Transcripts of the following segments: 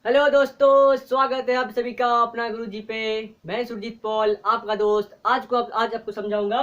Hello दोस्तों, स्वागत है आप सभी का अपना गुरु जी पे। मैं सुरजीत पॉल, आपका दोस्त। आज आपको समझाऊंगा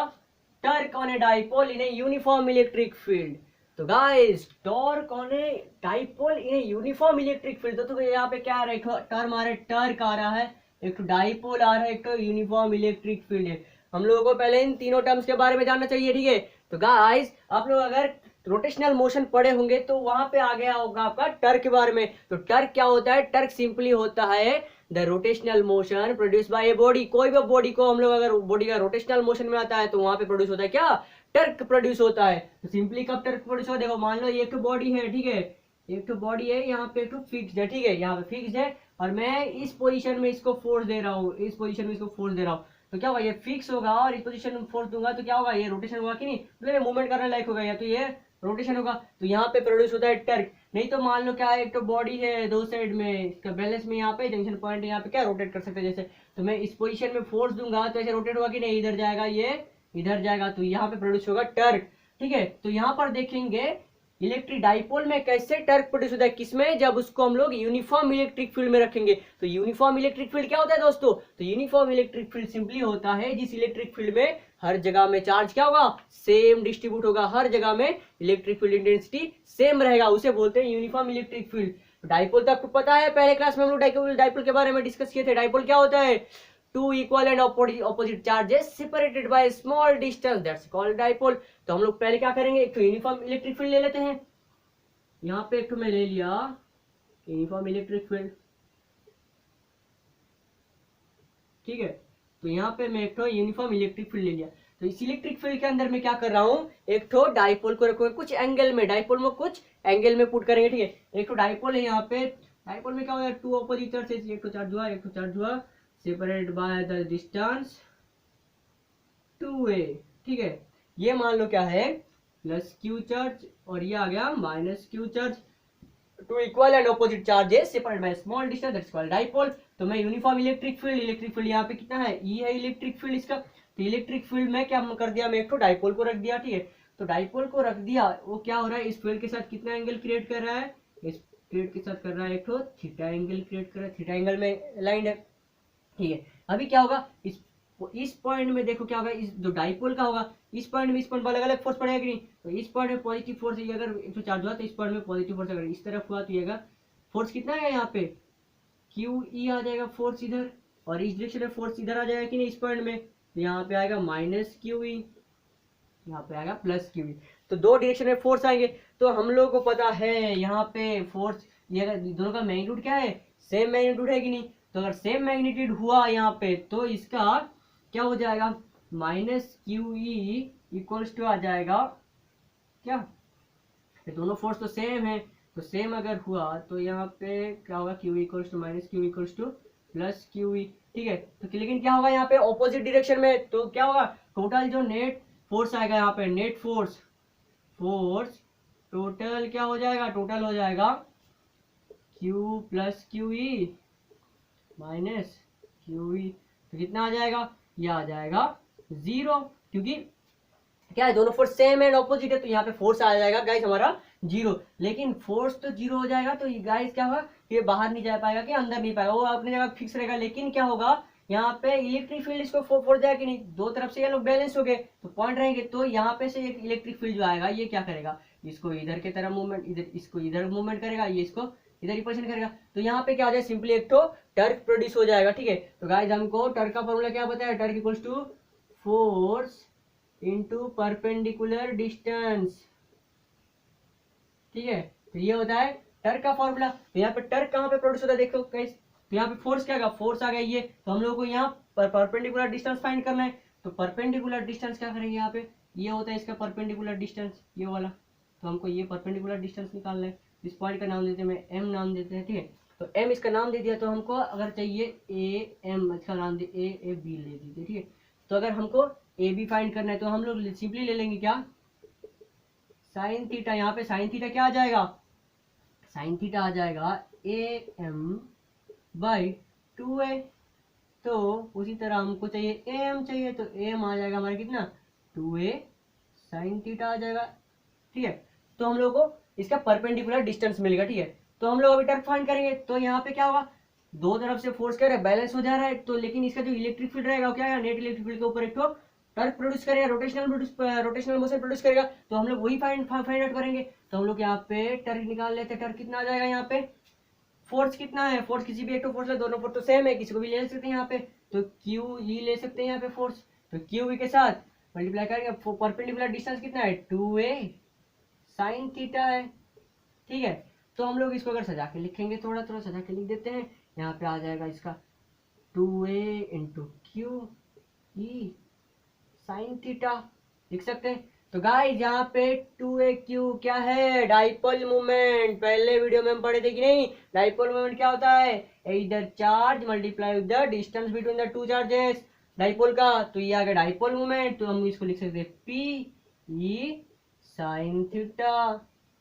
torque on a dipole in a uniform electric field. तो guys, torque on a dipole in a uniform electric field. तो यहाँ पे क्या आ रहा है, एक टर्म आ रहा है, टर्क आ रहा है, एक तो डाइपोल आ रहा है, एक तो यूनिफॉर्म इलेक्ट्रिक फील्ड है। हम लोगों को पहले इन तीनों टर्म्स के बारे में जानना चाहिए, ठीक है। तो गाइस, आप लोग अगर रोटेशनल मोशन पढ़े होंगे तो वहां पे आ गया होगा आपका टर्क के बारे में। तो टर्क क्या होता है? टर्क सिंपली होता है the rotational motion produce by a body. कोई भी बॉडी को हम लोग अगर बॉडी का रोटेशनल मोशन में आता है तो वहां पे प्रोड्यूस होता है क्या? टर्क प्रोड्यूस होता है। तो सिंपली कब टर्क प्रोड्यूस होगा? देखो, मान लो ये एक बॉडी है, ठीक है। एक तो बॉडी है, यहाँ पे एक तो फिक्स्ड है, ठीक है, यहाँ पे फिक्स्ड है। और मैं इस पोजीशन में इसको फोर्स दे रहा हूँ, इस पोजीशन में इसको फोर्स दे रहा हूँ। तो क्या होगा? ये फिक्स होगा और इस पोजीशन में फोर्स दूंगा तो क्या होगा? ये रोटेशन होगा कि नहीं? मतलब ये मूवमेंट करने लायक होगा, या तो ये रोटेशन होगा। तो यहाँ पे प्रोड्यूस होता है टर्क। नहीं तो मान लो क्या है, एक तो बॉडी है दो साइड में, इसका बैलेंस में यहाँ पे जंक्शन पॉइंट है, यहाँ पे क्या रोटेट कर सकते हैं जैसे। तो मैं इस पोजीशन में फोर्स दूंगा तो ऐसे रोटेट होगा कि नहीं? इधर जाएगा, ये इधर जाएगा, तो यहाँ पे प्रोड्यूस होगा टर्क, ठीक है। तो यहाँ पर देखेंगे इलेक्ट्रिक डाइपोल में कैसे टर्क प्रोड्यूस होता है, किसमें? जब उसको हम लोग यूनिफॉर्म इलेक्ट्रिक फील्ड में रखेंगे। तो यूनिफॉर्म इलेक्ट्रिक फील्ड क्या होता है दोस्तों? तो यूनिफॉर्म इलेक्ट्रिक फील्ड सिंपली होता है जिस इलेक्ट्रिक फील्ड में हर जगह में चार्ज क्या होगा? सेम डिस्ट्रीब्यूट होगा, हर जगह में इलेक्ट्रिक फील्ड इंटेंसिटी सेम रहेगा, उसे बोलते हैं यूनिफॉर्म इलेक्ट्रिक फील्ड। डाइपोल तो आपको पता है, पहले क्लास में हम लोग डाइपोल के बारे में डिस्कस किए थे। डाइपोल क्या होता है? Two equal and opposite charges separated by small distance, that's called dipole. तो हम लोग पहले क्या करेंगे, एक तो यूनिफॉर्म इलेक्ट्रिक फील्ड ले लेते हैं। यहाँ पे एक तो मैं ले लिया यूनिफॉर्म इलेक्ट्रिक फील्ड, ठीक है। तो यहाँ पे मैं एक तो यूनिफॉर्म इलेक्ट्रिक फील्ड ले लिया। तो इस इलेक्ट्रिक फील्ड के अंदर मैं क्या कर रहा हूँ, एक तो डाइपोल को रखूंगा कुछ एंगल में, डाइपोल में कुछ एंगल में पुट करेंगे, ठीक है। एक तो डाइपोल है यहाँ पे, डाइपोल में क्या होगा? टू ऑपोजिट चार्जेस, एक तो चार्ज हुआ, एक तो चार्ज हुआ, separated by the distance 2a, ठीक है। ये मान लो क्या है, प्लस क्यू चार्ज, और ये आ गया minus Q charge. Two equal and opposite charges separated by small distance, that's called dipole. तो मैं यूनिफॉर्म इलेक्ट्रिक फील्ड यहाँ पे कितना है? ई है इलेक्ट्रिक फील्ड इसका। तो इलेक्ट्रिक फील्ड में क्या कर दिया, मैं एक तो डाइपोल को रख दिया, ठीक है। तो डाइपोल को रख दिया, वो क्या हो रहा है, इस फील्ड के साथ कितना एंगल क्रिएट कर रहा है? इस फील्ड के साथ कर रहा है एक तो थीटा एंगल क्रिएट कर रहा है, थीटा एंगल में लाइन है, ठीक है। अभी क्या होगा, इस पॉइंट में देखो क्या होगा, इस जो डाइपोल का होगा, इस पॉइंट में इस पॉइंट पर अलग अलग फोर्स पड़ेगा कि नहीं? तो इस पॉइंट में पॉजिटिव फोर्स, ये अगर एक चार्ज हुआ तो इस पॉइंट में पॉजिटिव फोर्स, अगर इस तरफ हुआ तो ये अगर फोर्स कितना है यहाँ पे, क्यू ई आ जाएगा फोर्स इधर, और इस डायरेक्शन में फोर्स इधर आ जाएगा कि नहीं इस पॉइंट में? तो यहाँ पे आएगा माइनस क्यू ई, यहाँ पे आएगा प्लस क्यू ई। तो दो डायरेक्शन में फोर्स आएंगे। तो हम लोग को पता है यहाँ पे फोर्स, ये दोनों का मैग्नीट्यूड क्या है? सेम मैग्नीट्यूड है कि नहीं? तो अगर सेम मैग्नीट्यूड हुआ यहाँ पे तो इसका क्या हो जाएगा? Minus q E equals to आ जाएगा क्या? ये दोनों फोर्स तो सेम है, तो सेम अगर हुआ तो यहाँ पे क्या होगा? Q equals to minus Q equals to plus Q E, ठीक है। तो लेकिन क्या होगा यहाँ पे ऑपोजिट डायरेक्शन में, तो क्या होगा? टोटल जो नेट फोर्स आएगा यहाँ पे, नेट फोर्स, फोर्स टोटल क्या हो जाएगा? टोटल हो जाएगा Q plus Q E minus q ई। तो कितना आ जाएगा? ये आ जाएगा जीरो, क्योंकि क्या है, दोनों फोर्स सेम एंड ऑपोजिट है। तो यहाँ पे फोर्स आ जाएगा गाइस हमारा जीरो। लेकिन फोर्स तो जीरो हो जाएगा तो गाइस क्या होगा, ये बाहर नहीं जा पाएगा कि अंदर नहीं पाएगा, वो अपनी जगह फिक्स रहेगा। लेकिन क्या होगा, यहाँ पे इलेक्ट्रिक फील्ड इसको फोड़ जाएगा कि नहीं? दो तरफ से ये लोग बैलेंस हो गए तो पॉइंट रहेंगे। तो यहाँ पे से एक इलेक्ट्रिक फील्ड जो आएगा ये क्या करेगा, इसको इधर की तरफ मूवमेंट, इधर इसको इधर मूवमेंट करेगा, ये इसको इधर रिपल्शन करेगा। तो यहाँ पे क्या हो जाए, सिंपली एक तो टर्क प्रोड्यूस हो जाएगा, ठीक है। तो गाइस हमको टर्क का फॉर्मूला क्या बताया? Torque equals to force into perpendicular distance, ठीक है। तो ये होता है टर्क का फॉर्मूला। तो यहाँ पे टर्क कहाँ पे प्रोड्यूस होता है देखो गाइस, तो यहाँ पे फोर्स क्या होगा? फोर्स आ गया ये, तो हम लोग को यहाँ पर परपेंडिकुलर डिस्टेंस फाइंड करना है। तो परपेंडिकुलर डिस्टेंस क्या करेंगे यहाँ पे, ये होता है इसका परपेंडिकुलर डिस्टेंस, ये वाला। तो हमको ये परपेंडिकुलर डिस्टेंस निकालना है। इस पॉइंट का नाम देते हैं, मैं एम नाम देते हैं, ठीक है। तो एम इसका नाम दे दिया। तो हमको अगर चाहिए ए एम, इसका नाम दे ए बी ले दीजिए, ठीक है। तो अगर हमको ए बी फाइंड करना है तो हम लोग सिंपली ले लेंगे क्या, साइन थीटा। यहाँ पे साइन थीटा क्या आ जाएगा, साइन थीटा आ जाएगा ए एम बाई टू ए। तो उसी तरह हमको चाहिए ए एम चाहिए, तो ए एम आ जाएगा हमारा कितना, टू ए साइन थीटा आ जाएगा, ठीक है। तो हम लोग को इसका परपेंडिकुलर डिस्टेंस मिलेगा, ठीक है। तो हम लोग अभी टर्क फाइंड करेंगे। तो यहाँ पे क्या होगा, दो तरफ से फोर्स क्या बैलेंस हो जा रहा है, तो लेकिन इसका जो इलेक्ट्रिक फील्ड रहेगा वो क्या है, नेट इलेक्ट्रिक फील्ड के ऊपर एक तो टर्क प्रोड्यूस करेगा, रोटेशनल मोशन प्रोड्यूस करेगा। तो हम लोग वही फाइंड आउट करेंगे। तो हम लोग यहाँ पे टर्क निकाल लेते हैं। टर्क कितना आ जाएगा, यहाँ पे फोर्स कितना है, फोर्स किसी भी एक तो फोर्स ले, दोनों फोर्स तो सेम है, किसी को भी ले सकते हैं यहाँ पे। तो क्यू ई ले सकते हैं यहाँ पे फोर्स। तो क्यू ई के साथ मल्टीप्लाई करेंगे, परपेंडिकुलर डिस्टेंस कितना है 2a साइन थीटा है, ठीक है। तो हम लोग इसको अगर सजा के लिखेंगे, थोड़ा थोड़ा सजा के लिख देते हैं, यहाँ पे आ जाएगा इसका 2a into Q E sine theta, लिख सकते हैं। तो गाइस यहाँ पे 2aq क्या है, डाइपोल मोमेंट। पहले वीडियो में हम पढ़े थे कि नहीं, डाइपोल मोमेंट क्या होता है, इधर charge multiply with the distance between the two charges dipole का। तो ये आ गया डाइपोल मोमेंट। तो हम इसको लिख सकते हैं पी ई साइन थीटा।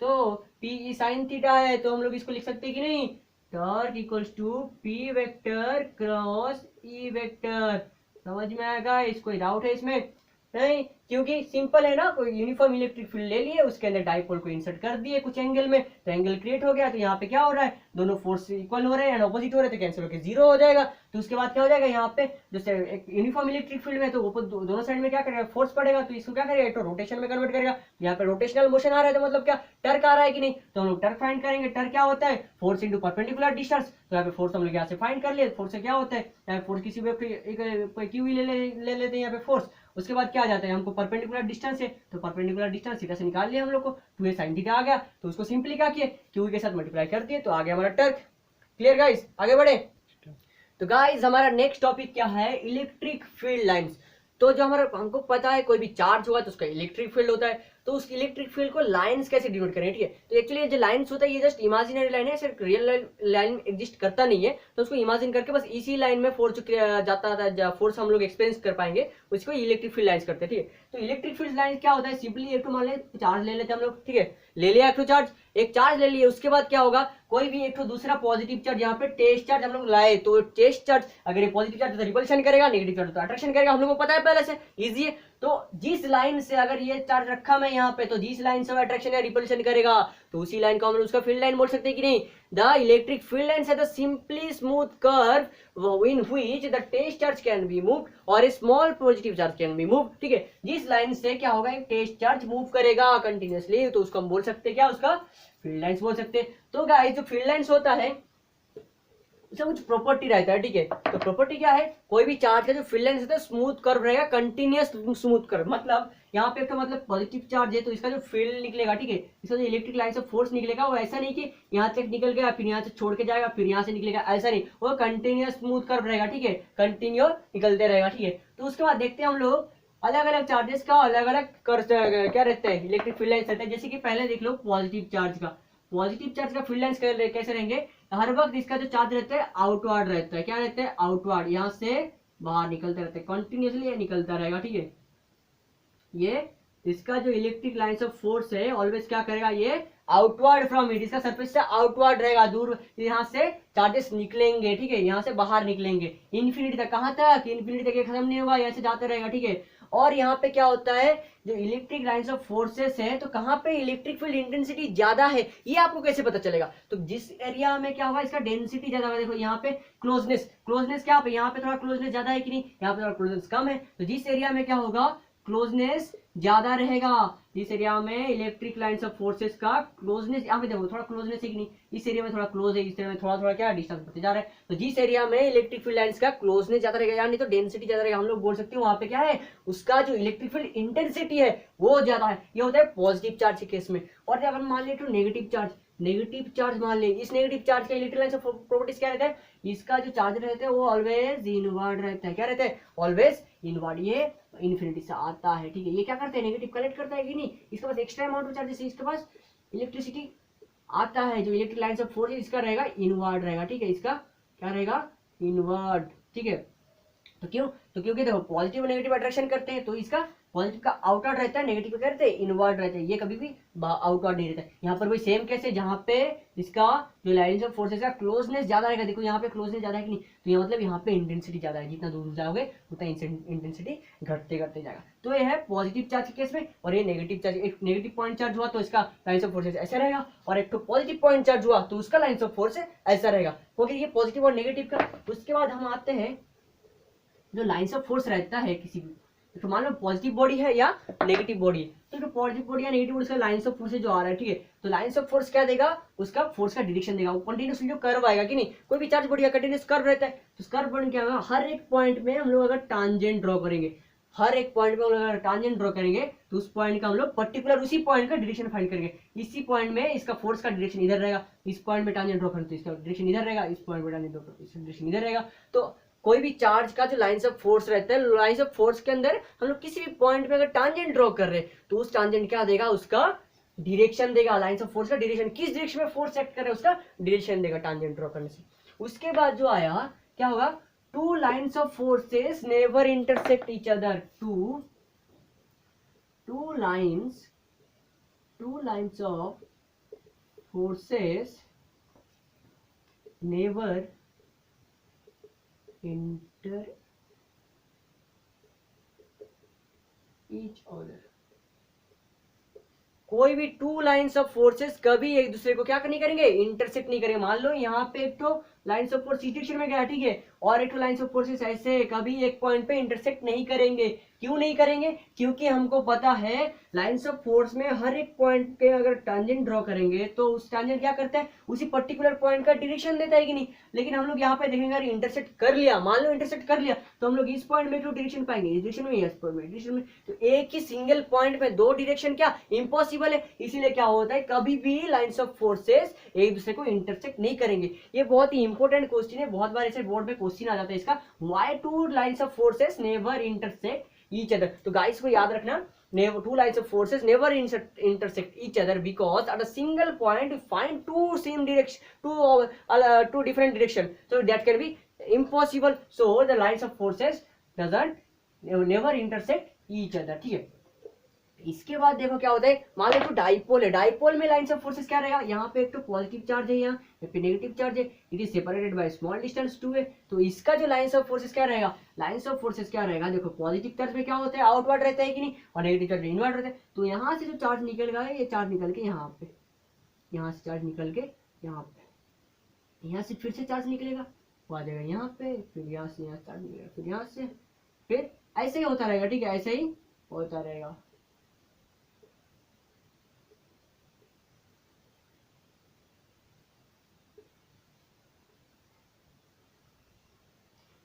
तो पी ई साइन थीटा है, तो हम लोग इसको लिख सकते हैं कि नहीं, torque equals to P vector cross E vector. समझ में आएगा, इसको डाउट है इसमें नहीं, क्योंकि सिंपल है ना, कोई यूनिफॉर्म इलेक्ट्रिक फील्ड ले लिए, उसके अंदर डाइपोल को इंसर्ट कर दिए कुछ एंगल में, तो एंगल क्रिएट हो गया। तो यहाँ पे क्या हो रहा है, दोनों फोर्स इक्वल हो रहे हैं, ऑपोजिट हो रहे थे, कैंसिल होकर जीरो हो जाएगा। तो उसके बाद क्या हो जाएगा, यहाँ पे जैसे एक यूनिफॉर्म इलेक्ट्रिक फील्ड में तो दोनों साइड में क्या करेगा, फोर्स पड़ेगा, तो इसको क्या करेगा, तो रोटेशन में कन्वर्ट करेगा। यहाँ पे रोटेशनल मोशन आ रहा है, तो मतलब क्या टर्क आ रहा है कि नहीं, तो हम लोग टर्क फाइंड करेंगे। टर्क क्या होता है, फोर्स इंटू परपेंडिकुलर डिस्टेंस। तो यहाँ पे फोर्स हम लोग यहाँ से फाइंड कर लिए, फोर्स से क्या होता है, यहाँ फोर्स किसी भी क्यू ले लेते हैं यहाँ पे फोर्स। उसके बाद क्या आ जाता है, हमको परपेंडिकुलर डिस्टेंस है, तो परपेंडिकुलर डिस्टेंस सीधा से निकाल लिया हम लोग को, 2a sin थीटा आ गया। तो उसको सिंपली क्या किए, क्यू के साथ मल्टीप्लाई कर दिए, तो आ गया हमारा टर्क। क्लियर गाइस, आगे बढ़े। तो गाइस हमारा नेक्स्ट टॉपिक क्या है, इलेक्ट्रिक फील्ड लाइंस। तो जो हमारा हमको पता है कोई भी चार्ज हुआ तो उसका इलेक्ट्रिक फील्ड होता है, तो उस इलेक्ट्रिक फील्ड को लाइंस कैसे डिनोट करें, ठीक है। तो एक्चुअली जो लाइंस होता है ये जस्ट इमेजिनरी लाइन है, सिर्फ रियल लाइन एग्जिस्ट करता नहीं है, तो उसको इमेजिन करके बस इसी लाइन में फोर्स जाता था, फोर्स हम लोग एक्सपीरियंस कर पाएंगे, उसको इलेक्ट्रिक फील्ड लाइंस करते हैं, ठीक है। तो इलेक्ट्रिक फील्ड लाइन क्या होता है, सिंपली एक तो मान ले चार्ज ले लेते हैं हम लोग, ठीक है, ले लिया एक चार्ज ले लिए, उसके बाद क्या होगा, कोई भी एक तो दूसरा पॉजिटिव चार्ज, यहाँ पे टेस्ट चार्ज हम लोग लाए, तो टेस्ट चार्ज अगर ये पॉजिटिव चार्ज तो रिपल्शन करेगा, नेगेटिव चार्ज तो अट्रैक्शन करेगा, हम लोग को पता है पहले से, इजी है। तो जिस लाइन से अगर ये चार्ज रखा मैं यहाँ पे, तो जिस लाइन से अट्रैक्शन या रिपल्शन करेगा, तो उसी लाइन को हम लोग उसका फील्ड लाइन बोल सकते हैं कि नहीं। द इलेक्ट्रिक फील्ड लाइन है the simply smooth curve in which the test charge can be moved और a small positive charge can be moved, ठीक है। जिस लाइन से क्या होगा, एक टेस्ट चार्ज मूव करेगा कंटिन्यूअसली, तो उसको हम बोल सकते हैं क्या, उसका फील्ड लाइंस बोल सकते हैं। तो गाइस जो फील्ड लाइंस होता है उसका कुछ प्रॉपर्टी रहता है, ठीक है। तो प्रॉपर्टी क्या है, कोई भी चार्ज का जो फील्ड लाइंस होता है स्मूथ कर्व रहेगा, कंटिन्यूअस स्मूथ कर्व। मतलब यहाँ पे तो मतलब पॉजिटिव चार्ज है, तो इसका जो फील्ड निकलेगा, ठीक है, इसका जो इलेक्ट्रिक लाइन से फोर्स निकलेगा, वो ऐसा नहीं कि यहाँ तक निकल गया फिर यहाँ से छोड़ के जाएगा फिर यहाँ से निकलेगा, ऐसा नहीं, वो कंटिन्यूअस स्मूथ कर्व रहेगा, ठीक है, कंटिन्यू निकलते रहेगा, ठीक है। तो उसके बाद देखते हैं हम लोग अलग अलग चार्जेस का अलग अलग क्या रहता है, इलेक्ट्रिक फील्ड लाइंस रहता है। जैसे कि पहले देख लो पॉजिटिव चार्ज का फील्ड लाइंस कैसे रहेंगे, हर वक्त इसका जो चार्ज रहता है आउटवर्ड रहता है, क्या रहता है, आउटवर्ड, यहाँ से बाहर निकलते रहते हैं, कंटिन्यूअसली निकलता रहेगा, ठीक है। ये इसका जो इलेक्ट्रिक लाइंस ऑफ फोर्स है ऑलवेज क्या करेगा, ये आउटवर्ड फ्रॉम इट, इसका सरफेस से आउटवर्ड रहेगा, दूर यहाँ से चार्जेस निकलेंगे, ठीक है, यहाँ से बाहर निकलेंगे इन्फिनिटी तक। कहाँ तक, इन्फिनिटी तक, ये खत्म नहीं होगा, यहाँ से जाते रहेगा, ठीक है। और यहाँ पे क्या होता है, जो इलेक्ट्रिक लाइंस ऑफ फोर्सेस है, तो कहाँ पे इलेक्ट्रिक फील्ड इंटेंसिटी ज्यादा है, ये आपको कैसे पता चलेगा, तो जिस एरिया में क्या होगा, इसका डेंसिटी ज्यादा होगा। देखो यहाँ पे क्लोजनेस क्या पे, यहाँ पे थोड़ा क्लोजनेस ज्यादा है कि नहीं, यहाँ पे थोड़ा क्लोजनेस कम है, तो जिस एरिया में क्या होगा, क्लोजनेस ज्यादा रहेगा, जिस एरिया में इलेक्ट्रिक लाइंस ऑफ फोर्सेस का क्लोजनेस, यहाँ पे देखो थोड़ा क्लोजनेस है कि नहीं, इस एरिया में थोड़ा क्लोज है, इस एरिया में थोड़ा थोड़ा क्या डिस्टेंस बढ़ते जा रहा है। तो जिस एरिया में इलेक्ट्रिक फील्ड लाइंस का क्लोजनेस ज्यादा रहेगा, यानी तो डेंसिटी ज्यादा रहेगा, हम लोग बोल सकते हैं वहां पे क्या है, उसका जो इलेक्ट्रिक फील्ड इंटेंसिटी है वो ज्यादा है। ये होता है पॉजिटिव चार्ज के केस में। और अगर मान ले तो नेगेटिव चार्ज मान ले, इस नेगेटिव चार्ज का इलेक्ट्रिक लाइंस ऑफ प्रॉपर्टीज क्या रहता है, इसका जो चार्ज रहता है वो ऑलवेज इनवर्ड रहता है, क्या रहता है, ऑलवेज इनवर्ड, ये इन्फिनिटी से आता है, ठीक है। ये क्या करता है, नेगेटिव कलेक्ट करता है कि नहीं, इसके पास एक्स्ट्रा अमाउंट ऑफ चार्जेस है, इसके पास इलेक्ट्रिसिटी आता है, जो इलेक्ट्रिक लाइंस ऑफ फोर्स इसका रहेगा इनवर्ड रहेगा, ठीक है, इसका क्या रहेगा, इनवर्ड, ठीक है। तो क्यों, तो क्योंकि देखो पॉजिटिव और नेगेटिव अट्रैक्शन करते हैं, तो इसका पॉजिटिव का आउटवर्ड रहता है, नेगेटिव का रहता है इनवर्ड रहता है, ये कभी भी आउटवर्ड नहीं रहता है। यहाँ पर वही सेम कैसे, जहाँ पे इसका जो लाइन्स ऑफ फोर्सेस का क्लोजनेस ज्यादा रहेगा, देखो यहाँ पे क्लोजनेस ज्यादा है कि नहीं, तो ये मतलब यहाँ पे इंटेंसिटी ज्यादा है, जितना दूर जाओगे उतना इंटेंसिटी घटते घटते जाएगा। तो ये है पॉजिटिव चार्ज के केस में। और ये नेगेटिव चार्ज, एक नेगेटिव पॉइंट चार्ज हुआ तो इसका लाइन्स ऑफ फोर्सेस ऐसा रहेगा, और एक तो पॉजिटिव पॉइंट चार्ज हुआ तो उसका लाइन्स ऑफ फोर्स ऐसा रहेगा। ओके, ये पॉजिटिव और नेगेटिव का। उसके बाद हम आते हैं जो लाइन्स ऑफ फोर्स रहता है किसी भी, तो मान लो पॉजिटिव बॉडी है या नेगेटिव बॉडी है, तो जो पॉजिटिव बॉडी या नेगेटिव बॉडी का लाइन्स ऑफ फोर्स जो आ रहा है, ठीक है, तो लाइन्स ऑफ फोर्स क्या देगा, उसका फोर्स का डायरेक्शन देगा। वो कंटिन्यूसली जो कर्व आएगा कि नहीं, कोई भी चार्ज बॉडी का कंटिन्यूस कर्व रहता है, तो उस कर्व बन क्या होगा, हर एक पॉइंट में हम लोग अगर टांजेंट ड्रॉ करेंगे, हर एक पॉइंट में हम लोग अगर टांजेंट ड्रॉ करेंगे, तो उस पॉइंट का हम लोग पर्टिकुलर उसी पॉइंट का डायरेक्शन फाइंड करेंगे। इसी पॉइंट में इसका फोर्स का डायरेक्शन इधर रहेगा, इस पॉइंट में टांजेंट ड्रॉ करें तो इसका डायरेक्शन इधर रहेगा, इस पॉइंट में टांजेंट ड्रॉ करें इसका डायरेक्शन इधर रहेगा। तो कोई भी चार्ज का जो लाइन्स ऑफ फोर्स रहता है, लाइन्स ऑफ फोर्स के अंदर हम लोग किसी भी पॉइंट पे अगर टांजेंट ड्रॉ कर रहे हैं, तो उस टांजेंट क्या देगा, उसका डायरेक्शन देगा। लाइन्स ऑफ फोर्स का डायरेक्शन, किस डायरेक्शन में फोर्स एक्ट कर रहा है उसका डायरेक्शन देगा टांजेंट ड्रॉ करने से। उसके बाद जो आया क्या होगा, two lines of forces never intersect each other, two lines of forces never enter each other। कोई भी टू लाइन्स ऑफ फोर्सेस कभी एक दूसरे को क्या नहीं करेंगे, इंटरसेक्ट नहीं करेंगे। मान लो यहाँ पे एक तो लाइन्स ऑफ फोर्स इस डायरेक्शन में गया, ठीक है, और एक तो लाइन्स ऑफ फोर्सेस ऐसे कभी एक पॉइंट पे इंटरसेक्ट नहीं करेंगे। क्यों नहीं करेंगे, क्योंकि हमको पता है लाइन्स ऑफ फोर्स में हर एक पॉइंट पे अगर टांजेंट ड्रॉ करेंगे तो उस टांजेंट क्या करता है, उसी पर्टिकुलर पॉइंट का डायरेक्शन देता है कि नहीं। लेकिन हम लोग यहाँ पे देखेंगे अगर इंटरसेक्ट कर लिया, मान लो इंटरसेक्ट कर लिया, तो हम लोग इस पॉइंट में डायरेक्शन पाएंगे, इस डायरेक्शन में, इस पॉइंट में, डायरेक्शन में। तो एक ही सिंगल पॉइंट में दो डायरेक्शन क्या इम्पॉसिबल है। इसीलिए क्या होता है, कभी भी लाइन्स ऑफ फोर्सेस एक दूसरे को इंटरसेक्ट नहीं करेंगे। ये बहुत ही इंपॉर्टेंट क्वेश्चन है, बहुत बार ऐसे बोर्ड में क्वेश्चन आ जाता है इसका, why two lines of forces never intersect each other. तो गाइस को याद रखना, two lines of forces never intersect each other because at a single point we find two same direction, two different direction, so that can be impossible. So the lines of forces doesn't never intersect each other, ठीक है। इसके बाद देखो क्या होता है, मान लो तो डाइपोल है, डाइपोल में लाइन्स ऑफ फोर्सेस क्या रहेगा, यहाँ पे एक तो पॉजिटिव चार्ज है, यहाँ पे नेगेटिव चार्ज है, it is separated by small distance 2 है। तो इसका जो लाइन्स ऑफ फोर्सेस क्या रहेगा, लाइन्स ऑफ फोर्सेस क्या रहेगा, देखो पॉजिटिव चार्ज में क्या होता है, आउटवर्ड रहता है कि नहीं, और नेगेटिव चार्ज में इनवर्ड रहता है। तो यहाँ से जो चार्ज निकल गया है, ये चार्ज निकल के यहाँ पे, यहाँ से चार्ज निकल के यहाँ पे, यहाँ से फिर से चार्ज निकलेगा, वो आ जाएगा यहाँ पे, फिर यहाँ से यहाँ चार्ज निकलेगा, फिर यहाँ से, फिर ऐसे ही होता रहेगा, ठीक है, ऐसे ही होता रहेगा।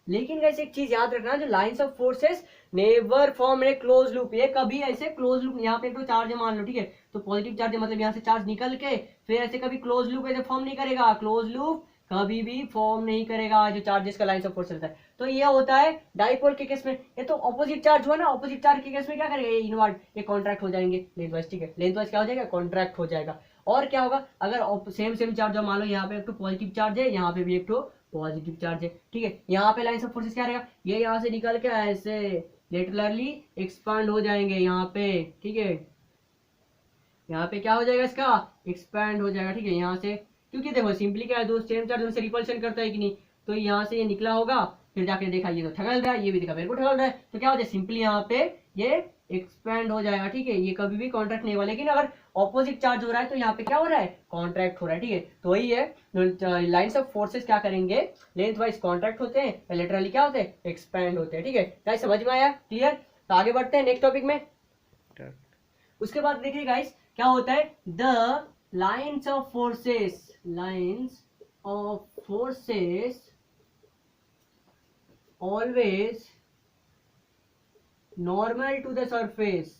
लेकिन वैसे एक चीज याद रखना, जो lines of forces never form A close loop, ये कभी ऐसे क्लोज लूप, यहाँ पे तो चार्ज है मान लो, ठीक है, तो पॉजिटिव चार्ज है मतलब यहाँ से चार्ज निकल के फिर ऐसे कभी क्लोज लूप ऐसे फॉर्म नहीं करेगा, क्लोज लूप कभी भी फॉर्म नहीं करेगा जो चार्जेस का लाइंस ऑफ फोर्स रहता है। तो ये होता है डाइपोल के केस में। ये तो ऑपोजिट चार्ज हुआ ना, ऑपोजिट चार्ज के केस में क्या करेगा, ये इनवर्ट, ये कॉन्ट्रैक्ट हो जाएंगे लेंथ वाइज, ठीक है, लेंथ वाइज क्या हो जाएगा, कॉन्ट्रैक्ट हो जाएगा। और क्या होगा, अगर सेम चार्ज हो, मान लो यहाँ पे एक तो पॉजिटिव चार्ज है, यहाँ पे भी एक तो पॉजिटिव चार्ज है, ठीक है, यहाँ पे लाइंस ऑफ फोर्सेस क्या रहेगा, ये यहाँ से निकल के ऐसे लेटरली एक्सपांड हो जाएंगे यहाँ पे, ठीक है, यहाँ पे क्या हो जाएगा, इसका एक्सपैंड हो जाएगा, ठीक है, यहाँ से, क्योंकि देखो सिंपली क्या है, दो सेम चार्ज उनसे रिपल्शन करता है कि नहीं, तो यहाँ से ये निकला होगा, फिर जाके देखा ये तो ठगल रहा है, ये भी देखा मेरे को ठगल रहा है, तो क्या हो जाए, सिंपली यहाँ पे ये एक्सपैंड हो जाएगा, ठीक है, ये कभी भी कॉन्ट्रैक्ट नहीं हुआ। लेकिन अगर ऑपोजिट चार्ज हो रहा है तो यहाँ पे क्या हो रहा है, कॉन्ट्रैक्ट हो रहा है, ठीक है। तो वही है, लाइंस ऑफ फोर्सेस क्या करेंगे, लेंथ वाइज कॉन्ट्रैक्ट होते हैं, लेटरली क्या होते हैं, एक्सपैंड होते हैं, ठीक है। गाइस समझ में आया, क्लियर। तो आगे बढ़ते हैं नेक्स्ट टॉपिक में। उसके बाद देखिए गाइस क्या होता है, the lines of forces, lines of forces always normal to the surface,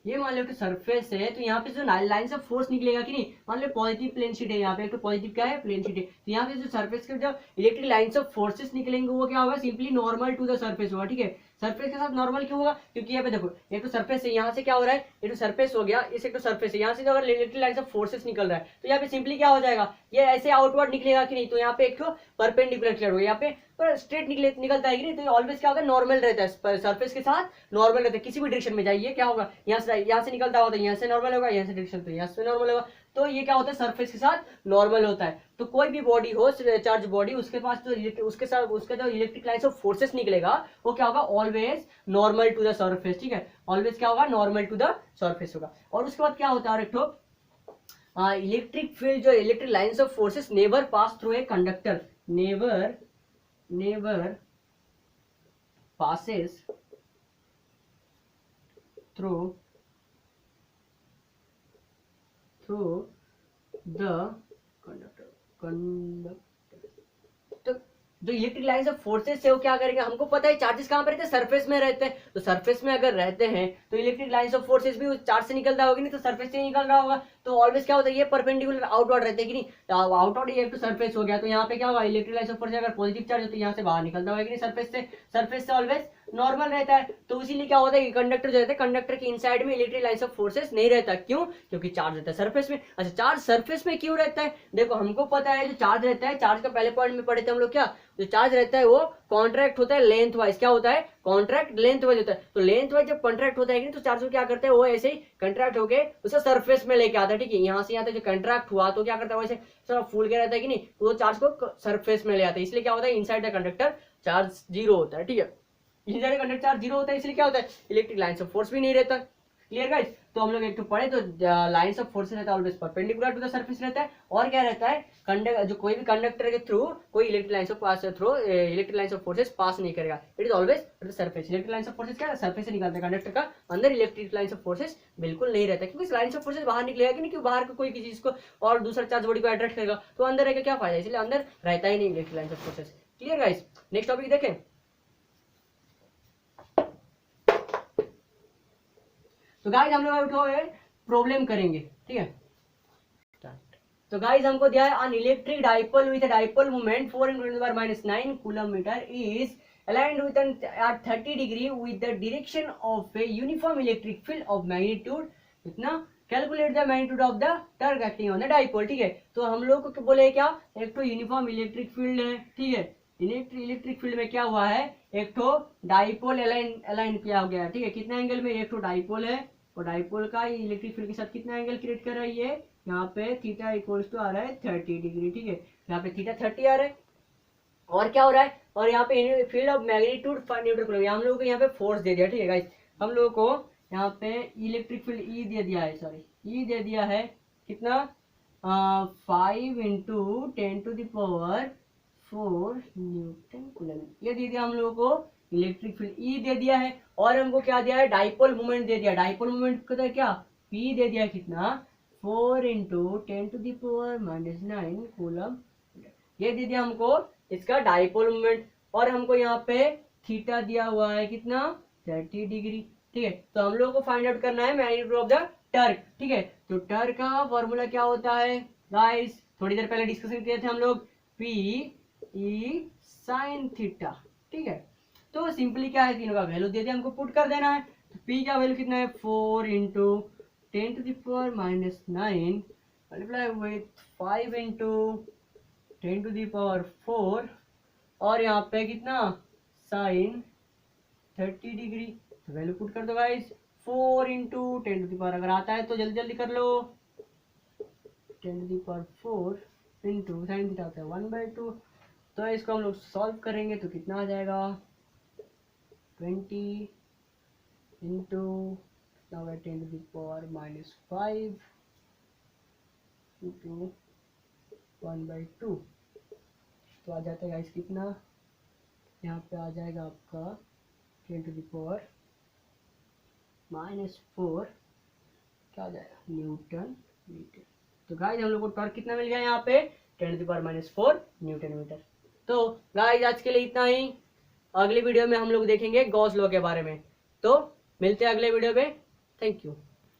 ये मान लो कि सरफेस है, तो यहाँ पे जो लाइंस ऑफ फोर्स निकलेगा कि नहीं, मान लो पॉजिटिव प्लेन शीट है, यहाँ पे एक तो पॉजिटिव क्या है, प्लेन शीट है, तो यहाँ पे जो सरफेस के जो इलेक्ट्रिक लाइंस ऑफ फोर्सेस निकलेंगे वो क्या होगा, simply normal to the surface होगा, ठीक है, सरफेस के साथ नॉर्मल क्यों होगा? क्योंकि यहाँ पे देखो एक तो सरफेस है, यहाँ से क्या हो रहा है, ये तो सरफेस हो गया, इस एक तो सरफेस है, यहाँ से जो अगर इलेक्ट्रिक लाइन से फोर्सेस निकल रहा है तो यहाँ पे सिंपली क्या हो जाएगा, ये ऐसे आउटवर्ड निकलेगा कि नहीं, तो यहाँ पे एक तो परपेंडिकुलर क्लियर होगा, यहाँ पे पर स्ट्रेट निकलता है कि नहीं, तो ये ऑलवेज क्या होगा, नॉर्मल रहता है, सरफेस के साथ नॉर्मल रहता है, किसी भी डायरेक्शन में जाइए क्या होगा, यहाँ से निकलता होगा तो यहाँ से नॉर्मल होगा, यहाँ से डायरेक्शन तो यहाँ से नॉर्मल होगा, तो ये क्या होता है, सरफेस के साथ नॉर्मल होता है। तो कोई भी बॉडी हो, चार्ज बॉडी, उसके पास जो उसके साथ उसका जो इलेक्ट्रिक लाइन्स ऑफ फोर्सेस निकलेगा वो क्या होगा, always normal to the surface, ठीक है, ऑलवेज क्या होगा, नॉर्मल टू द सरफेस होगा। और उसके बाद क्या होता है, एक तो इलेक्ट्रिक फील्ड जो electric lines of forces never pass through a conductor, never passes through the conductor। तो जो इलेक्ट्रिक लाइन्स ऑफ फोर्सेस है वो क्या करेगा, हमको पता है चार्जेस कहाँ पे रहते हैं, सरफेस में रहते हैं, तो सरफेस में अगर रहते हैं तो इलेक्ट्रिक लाइन्स ऑफ फोर्सेस भी उस चार्ज से निकल रहा होगा, नहीं तो सरफेस से निकल रहा होगा, तो ऑलवेज क्या होता है, ये परपेंडिकुलर आउटवर्ड रहते हैं कि नहीं, तो आउटवर्ड ये एक तो सरफेस हो गया, तो यहाँ पे क्या होगा, इलेक्ट्रिक लाइन्स ऑफ फोर्सेस अगर पॉजिटिव चार्ज होता है यहाँ से बाहर निकलता होगा कि नहीं, सरफेस से ऑलवेज नॉर्मल रहता है। तो इसीलिए क्या होता है कि कंडक्टर जो रहता है, कंडक्टर के इनसाइड में इलेक्ट्रिक लाइन्स ऑफ फोर्सेस नहीं रहता, क्यों, क्योंकि चार्ज रहता है सरफेस में। अच्छा, चार्ज सरफेस में क्यों रहता है, देखो हमको पता है जो चार्ज रहता है, चार्ज का पहले पॉइंट में पढ़े थे हम लोग, क्या जो चार्ज रहता है वो कॉन्ट्रैक्ट होता है लेंथ वाइज, क्या होता है, कॉन्ट्रैक्ट लेंथ वाइज होता है, तो लेंथ वाइज जब कॉन्ट्रैक्ट होता है तो चार्ज को क्या करता है, वो ऐसे ही कॉन्ट्रैक्ट होके उसे सरफेस में लेके आता है, ठीक है, यहाँ से यहाँ तक जो कॉन्ट्रैक्ट हुआ तो क्या करता है, वैसे थोड़ा फूल के रहता है कि नहीं, तो वो चार्ज को सरफेस में ले आता है, इसलिए क्या होता है, inside the conductor charge zero होता है, ठीक है, इनसाइड कंडक्टर चार्ज जीरो होता है, इसलिए क्या होता है, इलेक्ट्रिक लाइन्स ऑफ फोर्स भी नहीं रहता। Clear guys? तो हम लोग एक तो पढ़े तो लाइन्स ऑफ फोर्सेस रहता है always perpendicular to the surface रहता है, और क्या रहता है, जो कोई भी कंडक्टर के थ्रू कोई इलेक्ट्रिक लाइन्स ऑफ फोर्सेस पास नहीं करेगा, it is always the surface. Electric lines of forces क्या सरफेस से निकलते हैं, कंडक्टर का अंदर इलेक्ट्रिक लाइन्स ऑफ फोर्सेस बिल्कुल नहीं रहता, क्योंकि लाइन्स ऑफ फोर्सेस बाहर निकलेगा कि नहीं, क्योंकि बाहर कोई किसी चीज को और दूसरा चार्ज बॉडी को अट्रैक्ट करेगा, तो अंदर रहेगा क्या फायदा, इसलिए अंदर रहता ही नहीं electric lines of forces. Clear guys? Next topic देखें। तो गाइस हम लोग प्रॉब्लम करेंगे, ठीक है, तो गाइस हमको दिया है an electric dipole with a dipole moment 4 × 10⁻⁹ coulomb metre is aligned with at 30 degree with the direction of a uniform electric field of magnitude इतना, calculate the magnitude of the torque acting on the dipole, ठीक है, तो हम लोग को बोले क्या, एक तो यूनिफॉर्म इलेक्ट्रिक फील्ड है, ठीक है, इलेक्ट्रिक फील्ड में क्या हुआ है, एक तो डाइपोल अलाइन किया गया है, ठीक है, कितना एंगल में, एक तो डाइपोल है, और डाइपोल का इलेक्ट्रिक फील्ड के साथ कितना एंगल क्रिएट कर रही है, यहाँ पे थीटा इक्वल्स टू आ रहा है 30 डिग्री, ठीक है, यहाँ पे थीटा 30 आ रहा है, और क्या हो रहा है, और यहाँ पे field of magnitude 5 Newton coulomb, हम लोगों को यहाँ पे फोर्स दे दिया, ठीक है गाइस, हम लोगों को यहाँ पे इलेक्ट्रिक फील्ड ई दे दिया है, ई दे दिया है कितना, 5 × 10⁴ न्यूटन कूलम, ये दे दिया हम लोगों को इलेक्ट्रिक फील्ड ई दे दिया है, और हमको क्या दिया है, डाइपोल मोमेंट दे दिया, डाइपोल मोमेंट का क्या, पी दे दिया कितना, 4 × 10⁻⁹ कूलम, ये दे दिया हमको इसका डाइपोल मोमेंट, और हमको यहाँ पे थीटा दिया हुआ है कितना, 30 डिग्री, ठीक है, तो हम लोग को फाइंड आउट करना है मैग्नीट्यूड ऑफ द टर्क, ठीक है, तो टर्क का फॉर्मूला क्या होता है गाइस, थोड़ी देर पहले डिस्कशन किए थे हम लोग, पी ई साइन थीटा, ठीक है, तो सिंपली क्या है, तीनों का वैल्यू दे दिया, हमको पुट कर देना है, तो पी का वैल्यू कितना है, 4 × 10⁻⁹ मल्टीप्लाई विथ 5 × 10⁴, और यहाँ पे कितना, साइन 30 डिग्री, तो वैल्यू पुट कर दो गाइस, 4 × 10⁻, अगर आता है तो जल्दी जल्दी कर लो, 10⁴ इंटू साइन थीटा होता है 1/2, तो इसको हम लोग सॉल्व करेंगे तो कितना आ जाएगा, 20 × 10⁻⁵ इंटू 1/2, तो आ जाता है गाइस कितना, यहाँ पे आ जाएगा आपका 10⁻⁴ क्या आ जाएगा, न्यूटन मीटर। तो गाइस हम लोग को टॉर्क कितना मिल गया यहाँ पे, 10⁻⁴ न्यूटन मीटर। तो गाइस आज के लिए इतना ही, अगली वीडियो में हम लोग देखेंगे गॉस लॉ के बारे में, तो मिलते हैं अगले वीडियो में, थैंक यू।